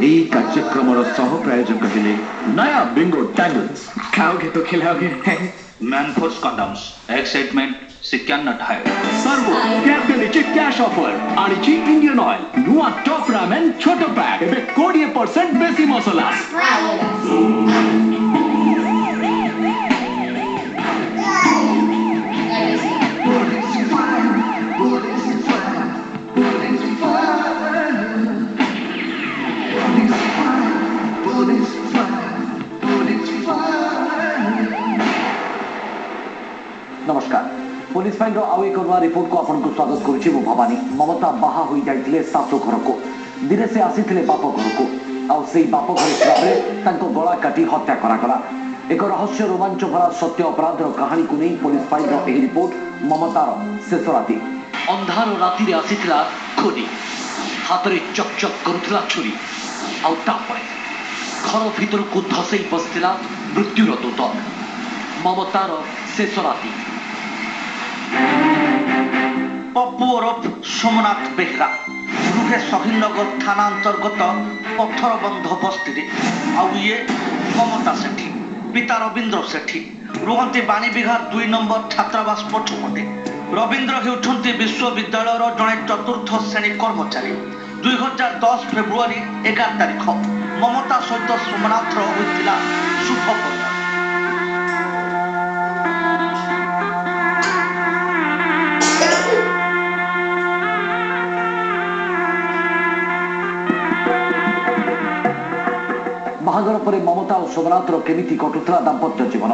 এই কার্যক্রমর সহ প্রায়োজক হেলে নয়া বিঙ্গো ট্যাঙ্গলস। खाओगे तो खिलाओगे। मैनफोर्स कंडम्स एक्साइटमेंट 51 सर्व कैप्टनिची कैश ऑफर आणि इंडियन ऑयल नुआ टॉप रामेन छोटो पैक एबे 20% बेसी मसला। नमस्कार पुलिस फाइन आउ एक नया रिपोर्ट को आपन को स्वागत करुछि मो भवानी। ममता बाहा होई जाइथिले सासु घर को दिने से आसीथिले बाप घर को आउ सेई बाप घर हिसाबे तांको गला काटी हत्या करा गला। एक रहस्य रोमांच भरा सत्य अपराध कहानी को नहीं पुलिस फाइन एही रिपोर्ट ममतार शेष राति। अंधार राति रे आसीथिला खोनी हातरे चकचक करुथिला छुरी आउ तापरे घर भीतर को धसई बसथिला मृत्युर दूत। ममतार शेष राति। पप्पू ओरफ सोमनाथ बेहरा रुहे शहीनगर थाना अंतर्गत पत्थरबंध बस्ती आउ ये ममता सेठी पिता रवींद्र सेठी रुहंती बाणी विहार 2 नंबर छात्रावास पछपटे। रवींद्र हेउछंती विश्वविद्यालय जड़े चतुर्थ श्रेणी कर्मचारी। 2010 फेब्रुआरी 11 तारिख ममता सहित सोमनाथ होइतिला शुभ कल्याण। बाहागर पर ममता और सोमनाथ केमिति कटुला दाम्पत्य जीवन।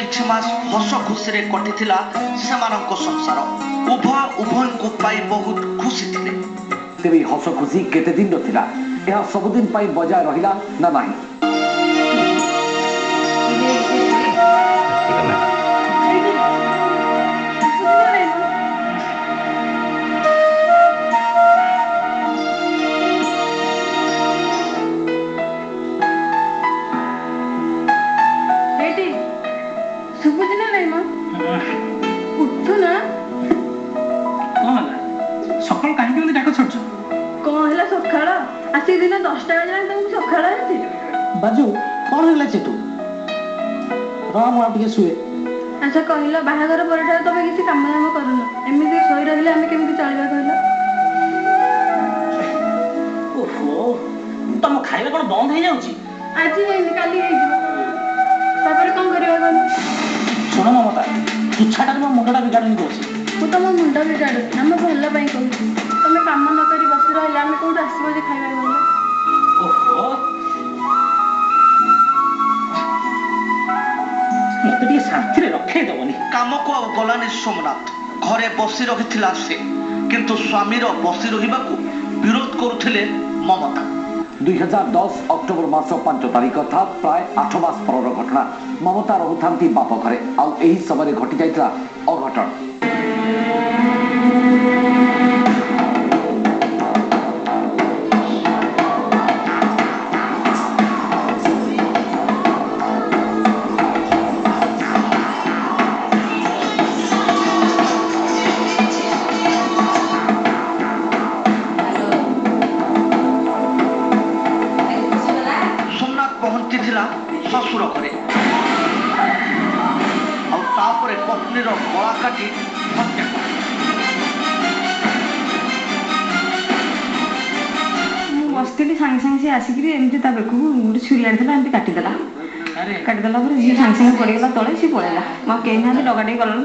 किछि मास हस खुशी रे कटिथिला सेमानक संसार। उभय को पाई बहुत खुशी थिले। तेबे हस खुशी केते दिन रथिला यह सब दिन पाई बजाय रहिला ना नाही। सकाल कहीं डाक छुट कौन है सकाळ आसी दिन 10टा बजे तुम सकाळ आसी बाजू कौन है चेतु राम आप के सुए। अच्छा कहलो बाहागर परठा तबे किसी काम दाम करूनो एमिति सोई रहले हमें केमिति चलबा कहलो। ओहो तुम खाइबा कोन बंद हो जाउची आज नहीं काली हे जीव तापर कोन करबा कहलो। सुनो ममता तुछाटा मो मुंडा बिगाड़नी दोसी मु तुम मुंड बिगाड़ हम भल पई कहू तुम काम न करी बस रहले हमें कोड आसीबो जे खाइबा कहलो। ओहो मते टी शांति रे रखे दबनी काम को गलानी सोमनाथ घरे बसी रहिथिला से किंतु स्वामीर बसी रहिबाकू विरोध करुथिले ममता। 2010 अक्टोबर मास 5 तारिख था प्राय 8 मास पर घटना। ममता रहुथांती बाप घरे आउ एही समय घटी जाइतला अघटन। शशुर घरे आउे पत्नीर गला काटी हत्या बसती सागे सागे आसिक एमती बेकू गोटे छुरी आनीला एमती काटिदेला काटिदेला जी सागे सागे पड़गला तले सी पड़ेगा कहीं ना डगाटे गला